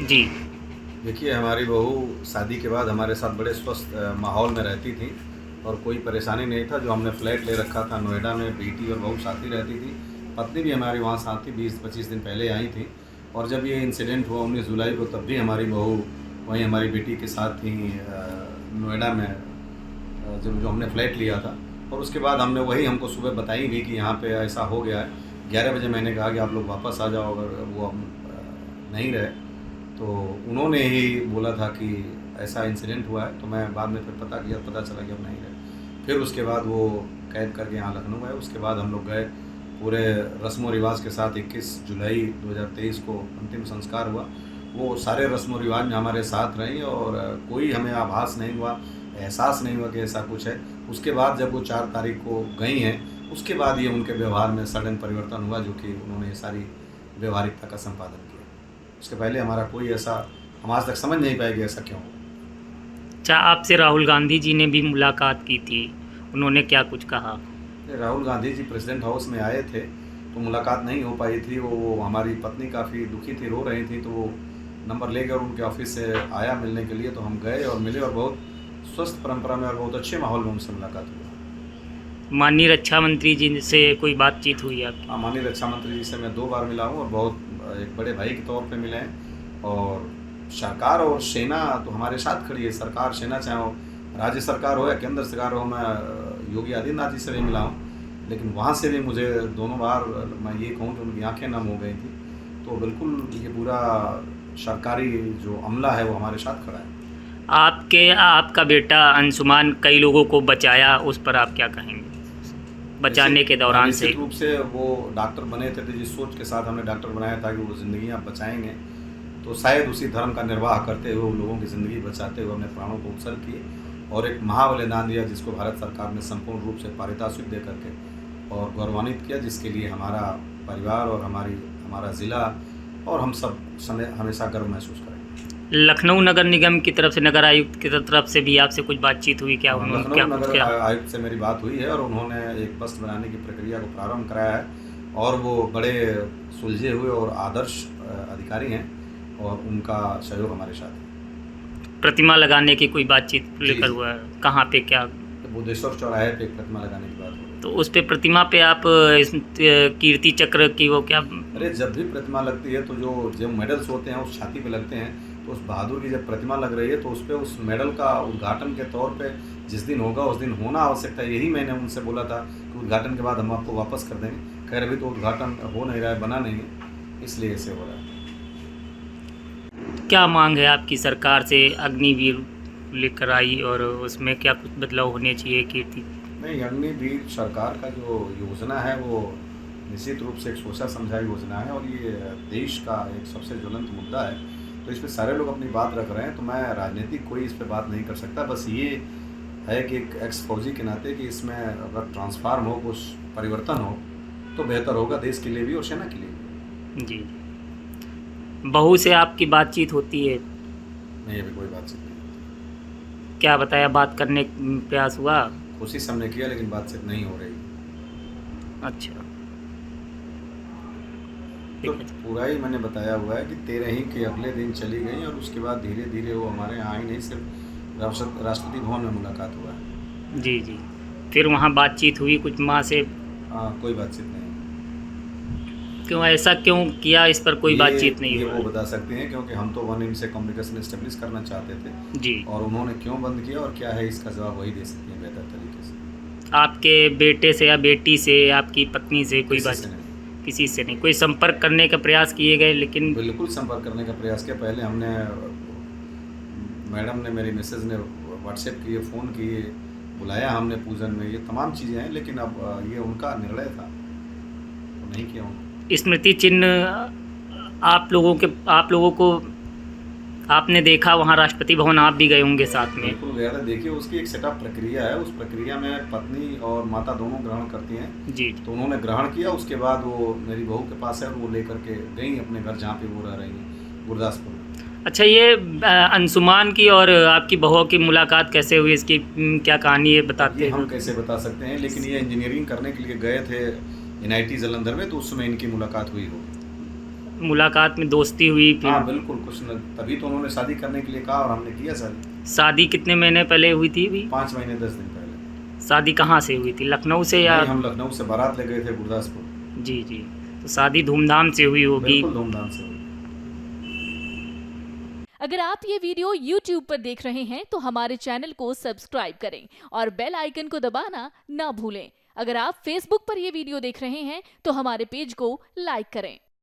जी। देखिए, हमारी बहू शादी के बाद हमारे साथ बड़े स्वस्थ माहौल में रहती थी और कोई परेशानी नहीं था। जो हमने फ्लैट ले रखा था नोएडा में, बेटी और बहू साथ ही रहती थी। पत्नी भी हमारी वहाँ साथ थी, 20-25 दिन पहले आई थी। और जब ये इंसिडेंट हुआ 19 जुलाई को, तब भी हमारी बहू वहीं हमारी बेटी के साथ थी नोएडा में, जब जो हमने फ्लैट लिया था। और उसके बाद हमने वही हमको सुबह बताई भी कि यहाँ पे ऐसा हो गया है। 11 बजे मैंने कहा कि आप लोग वापस आ जाओ, अगर वो हम नहीं रहे तो उन्होंने ही बोला था कि ऐसा इंसिडेंट हुआ है। तो मैं बाद में फिर पता किया, पता चला कि अब नहीं रहे। फिर उसके बाद वो कैद करके यहाँ लखनऊ गए। उसके बाद हम लोग गए, पूरे रस्म व रिवाज के साथ 21 जुलाई 2023 को अंतिम संस्कार हुआ। वो सारे रस्म व रिवाज में हमारे साथ रहीं और कोई हमें आभास नहीं हुआ, एहसास नहीं हुआ कि ऐसा कुछ है। उसके बाद जब वो 4 तारीख को गई हैं, उसके बाद ये उनके व्यवहार में सडन परिवर्तन हुआ, जो कि उन्होंने ये सारी व्यवहारिकता का संपादन किया। उसके पहले हमारा कोई ऐसा, हम आज तक समझ नहीं पाए कि ऐसा क्यों हुआ। अच्छा, आपसे राहुल गांधी जी ने भी मुलाकात की थी, उन्होंने क्या कुछ कहा? राहुल गांधी जी प्रेसिडेंट हाउस में आए थे तो मुलाकात नहीं हो पाई थी। वो हमारी पत्नी काफ़ी दुखी थी, रो रही थी, तो वो नंबर लेकर उनके ऑफिस से आया मिलने के लिए। तो हम गए और मिले और बहुत स्वस्थ परंपरा में और बहुत अच्छे माहौल में उनसे मुलाकात हुई। माननीय रक्षा मंत्री जी से कोई बातचीत हुई आपकी? हाँ, माननीय रक्षा मंत्री जी से मैं 2 बार मिला हूँ और बहुत एक बड़े भाई के तौर पे मिले हैं। और सरकार और सेना तो हमारे साथ खड़ी है। सरकार सेना, चाहे वो राज्य सरकार हो या केंद्र सरकार हो। मैं योगी आदित्यनाथ जी से भी मिला हूँ, लेकिन वहाँ से भी मुझे दोनों बार मैं ये कहूँ कि उनकी आंखें नम हो गई थी। तो बिल्कुल ये पूरा सरकारी जो अमला है वो हमारे साथ खड़ा है। आपका बेटा अंशुमान कई लोगों को बचाया, उस पर आप क्या कहेंगे? बचाने के दौरान से निश्चित रूप से वो डॉक्टर बने थे, तो जिस सोच के साथ हमने डॉक्टर बनाया था कि वो ज़िंदगियाँ बचाएंगे, तो शायद उसी धर्म का निर्वाह करते हुए वो लोगों की ज़िंदगी बचाते हुए अपने प्राणों को उत्सर्ग किए और एक महाबलिदान दिया, जिसको भारत सरकार ने संपूर्ण रूप से पारितोषिक दे करके और गौरवान्वित किया, जिसके लिए हमारा परिवार और हमारा ज़िला और हम सब समय हमेशा गर्व महसूस करेंगे। लखनऊ नगर निगम की तरफ से, नगर आयुक्त की तरफ से भी आपसे कुछ बातचीत हुई क्या? लखनऊ नगर आयुक्त से मेरी बात हुई है और उन्होंने एक बस बनाने की प्रक्रिया को प्रारंभ कराया है और वो बड़े सुलझे हुए और आदर्श अधिकारी हैं और उनका सहयोग हमारे साथ है। प्रतिमा लगाने की कोई बातचीत लेकर हुआ है? कहाँ पे, क्या? बुद्धेश्वर चौराहे पे एक प्रतिमा लगाने की बात हो रही। तो उस पे प्रतिमा पे आप इस कीर्ति चक्र की वो क्या? अरे, जब भी प्रतिमा लगती है तो जो मेडल्स होते हैं उस छाती पे लगते हैं। तो उस बहादुर की जब प्रतिमा लग रही है तो उस पर उस मेडल का उद्घाटन के तौर पे जिस दिन होगा उस दिन होना आवश्यक था। यही मैंने उनसे बोला था कि उद्घाटन के बाद हम आपको वापस कर देंगे। खैर, अभी तो उद्घाटन हो नहीं रहा है, बना नहीं है, इसलिए ऐसे हो रहा है। क्या मांग है आपकी सरकार से? अग्निवीर लेकर आई और उसमें क्या कुछ बदलाव होने चाहिए? कीर्ति नहीं, अग्निवीर सरकार का जो योजना है वो निश्चित रूप से एक सोचा समझा योजना है और ये देश का एक सबसे ज्वलंत मुद्दा है। तो इस पर सारे लोग अपनी बात रख रहे हैं, तो मैं राजनीतिक कोई इस पर बात नहीं कर सकता। बस ये है कि एक एक्स फौजी के नाते कि इसमें अगर ट्रांसफार्म हो, कुछ परिवर्तन हो तो बेहतर होगा देश के लिए भी और सेना के लिए भी। जी। बहू से आपकी बातचीत होती है? नहीं, अभी कोई बातचीत नहीं। क्या बताया? बात करने प्रयास हुआ? कोशिश हमने किया लेकिन बातचीत नहीं हो रही। अच्छा, तो पूरा ही मैंने बताया हुआ है कि 13 ही के अगले दिन चली गई और उसके बाद धीरे धीरे वो हमारे यहाँ आई नहीं, सिर्फ राष्ट्रपति भवन में मुलाकात हुआ है। जी जी। फिर वहाँ बातचीत हुई कुछ माँ से? हाँ, कोई बातचीत नहीं। क्यों, ऐसा क्यों किया? इस पर कोई बातचीत नहीं ये हुई? वो बता सकते हैं, क्योंकि हम तो वन इनसे कम्युनिकेशन इस्टेब्लिश करना चाहते थे जी। और उन्होंने क्यों बंद किया और क्या है इसका जवाब वही दे सकते हैं बेहतर तरीके से। आपके बेटे से या बेटी से, आपकी पत्नी से कोई बात? किसी से नहीं। कोई संपर्क करने का प्रयास किए गए? लेकिन बिल्कुल संपर्क करने का प्रयास किया। पहले हमने, मैडम ने, मेरी मिसेज ने व्हाट्सएप किए, फ़ोन किए, बुलाया हमने पूजन में, ये तमाम चीज़ें हैं। लेकिन अब ये उनका निर्णय था तो नहीं किया उन्होंने। स्मृति चिन्ह आप लोगों को आपने देखा वहाँ राष्ट्रपति भवन, आप भी गए होंगे साथ में? बिल्कुल गया था। देखिए, उसकी एक सेटअप प्रक्रिया है, उस प्रक्रिया में पत्नी और माता दोनों ग्रहण करती हैं। जी। तो उन्होंने ग्रहण किया, उसके बाद वो मेरी बहू के पास है, वो लेकर के गई अपने घर जहाँ पे वो रह रही हैं, गुरदासपुर। अच्छा, ये अंशुमान की और आपकी बहू की मुलाकात कैसे हुई? इसकी क्या कहानी है, बताते हैं? हम कैसे बता सकते हैं, लेकिन ये इंजीनियरिंग करने के लिए गए थे NIT जालंधर में, तो उस समय इनकी मुलाकात हुई होगी। मुलाकात में दोस्ती हुई हाँ फिर? बिल्कुल, कुछ न तभी तो उन्होंने शादी करने के लिए कहा और हमने किया शादी। शादी कितने महीने पहले हुई थी अभी? 5 महीने 10 दिन पहले। शादी कहाँ से हुई थी, लखनऊ से या? नहीं, हम लखनऊ से बारात ले गए थे गुरदासपुर। जी जी, तो शादी धूमधाम से हुई होगी। बिल्कुल धूमधाम से हुई। अगर आप ये वीडियो YouTube पर देख रहे हैं तो हमारे चैनल को सब्सक्राइब करें और बेल आइकन को दबाना ना भूलें। अगर आप Facebook पर ये वीडियो देख रहे हैं तो हमारे पेज को लाइक करें।